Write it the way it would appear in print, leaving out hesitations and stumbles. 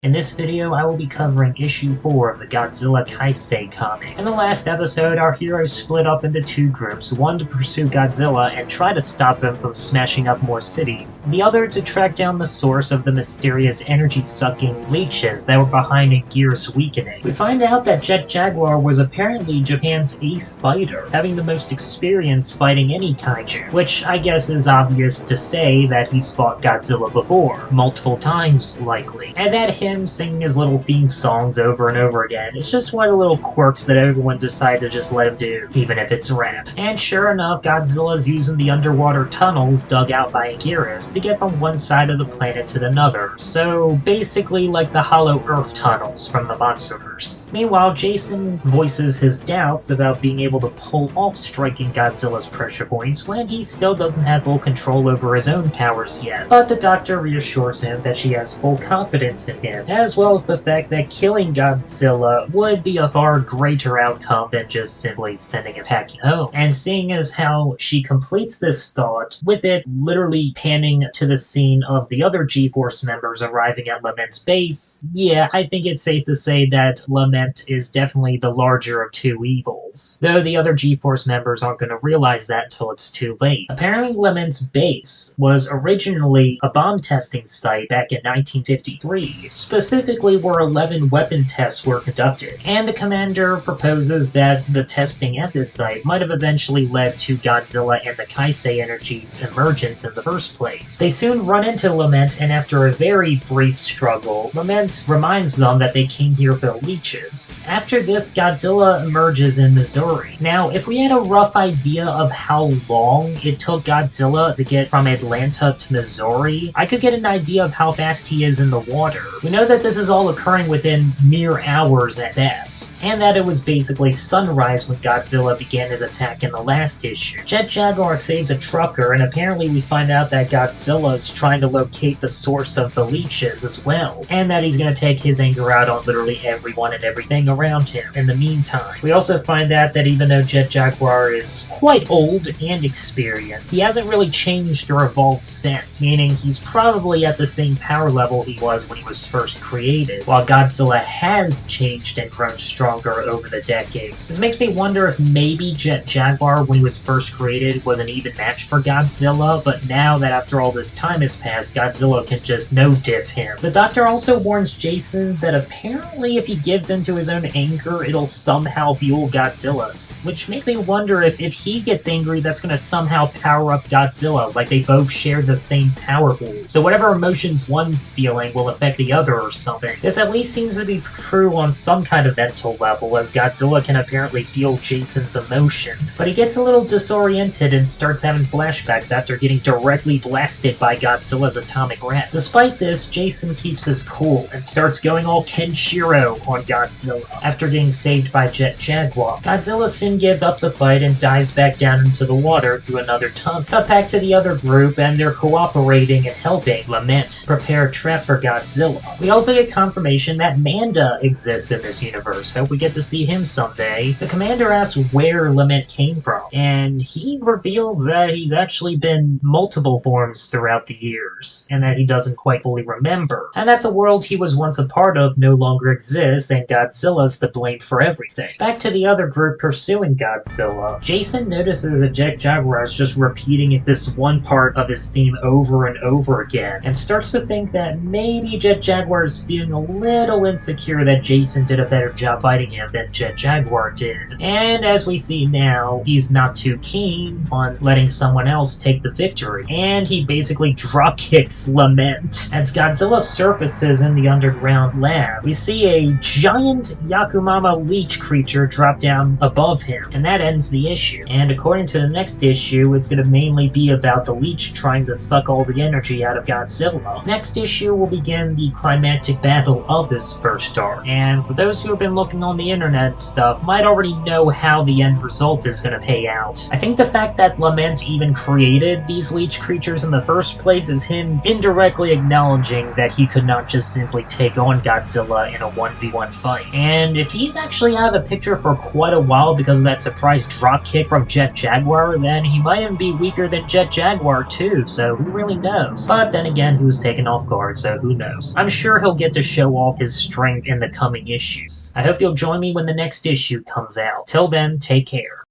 In this video, I will be covering issue 4 of the Godzilla Kai-Sei comic. In the last episode, our heroes split up into two groups, one to pursue Godzilla and try to stop him from smashing up more cities, the other to track down the source of the mysterious energy-sucking leeches that were behind Gear's weakening. We find out that Jet Jaguar was apparently Japan's ace fighter, having the most experience fighting any kaiju, which I guess is obvious to say that he's fought Godzilla before, multiple times likely, and that him singing his little theme songs over and over again. It's just one of the little quirks that everyone decided to just let him do, even if it's rap. And sure enough, Godzilla's using the underwater tunnels dug out by Gearus to get from one side of the planet to another, so basically like the Hollow Earth tunnels from the Monsterverse. Meanwhile, Jacen voices his doubts about being able to pull off striking Godzilla's pressure points when he still doesn't have full control over his own powers yet, but the doctor reassures him that she has full confidence in him, as well as the fact that killing Godzilla would be a far greater outcome than just simply sending him packing home. And seeing as how she completes this thought, with it literally panning to the scene of the other G-Force members arriving at Lament's base, yeah, I think it's safe to say that Lament is definitely the larger of two evils, though the other G-Force members aren't going to realize that until it's too late. Apparently Lament's base was originally a bomb testing site back in 1953, specifically where 11 weapon tests were conducted, and the commander proposes that the testing at this site might have eventually led to Godzilla and the Kai-Sei energy's emergence in the first place. They soon run into Lament, and after a very brief struggle, Lament reminds them that they came here for the leeches. After this, Godzilla emerges in Missouri. Now, if we had a rough idea of how long it took Godzilla to get from Atlanta to Missouri, I could get an idea of how fast he is in the water. We know that this is all occurring within mere hours at best, and that it was basically sunrise when Godzilla began his attack in the last issue. Jet Jaguar saves a trucker, and apparently we find out that Godzilla is trying to locate the source of the leeches as well, and that he's going to take his anger out on literally everyone and everything around him in the meantime. We also find out that even though Jet Jaguar is quite old and experienced, he hasn't really changed or evolved since, meaning he's probably at the same power level he was when he was first created, while Godzilla has changed and grown stronger over the decades. This makes me wonder if maybe Jet Jaguar, when he was first created, was an even match for Godzilla, but now that after all this time has passed, Godzilla can just no-diff him. The Doctor also warns Jacen that apparently if he gives into his own anger, it'll somehow fuel Godzilla's, which makes me wonder if he gets angry, that's gonna somehow power up Godzilla, like they both share the same power pool. So whatever emotions one's feeling will affect the other or something. This at least seems to be true on some kind of mental level, as Godzilla can apparently feel Jacen's emotions, but he gets a little disoriented and starts having flashbacks after getting directly blasted by Godzilla's atomic wrath. Despite this, Jacen keeps his cool and starts going all Kenshiro on Godzilla after getting saved by Jet Jaguar. Godzilla soon gives up the fight and dives back down into the water through another tunnel. Cut back to the other group, and they're cooperating and helping Lament prepare a trap for Godzilla. We also get confirmation that Manda exists in this universe. Hope we get to see him someday. The commander asks where Lament came from, and he reveals that he's actually been multiple forms throughout the years, and that he doesn't quite fully remember, and that the world he was once a part of no longer exists, and Godzilla's to blame for everything. Back to the other group pursuing Godzilla, Jacen notices that Jet Jaguar is just repeating this one part of his theme over and over again, and starts to think that maybe Jet Jaguar is feeling a little insecure that Jacen did a better job fighting him than Jet Jaguar did. And as we see now, he's not too keen on letting someone else take the victory, and he basically drop-kicks Lament. As Godzilla surfaces in the underground lab, we see a giant Yakumama leech creature drop down above him, and that ends the issue. And according to the next issue, it's going to mainly be about the leech trying to suck all the energy out of Godzilla. Next issue will begin the climactic battle of this first arc, and for those who have been looking on the internet stuff, might already know how the end result is going to pay out. I think the fact that Lament even created these leech creatures in the first place is him indirectly acknowledging that he could not just simply take on Godzilla in a 1v1 fight. And if he's actually out of the picture for quite a while because of that surprise dropkick from Jet Jaguar, then he might even be weaker than Jet Jaguar too, so who really knows? But then again, he was taken off guard, so who knows? I'm sure sure he'll get to show off his strength in the coming issues. I hope you'll join me when the next issue comes out. Till then, take care.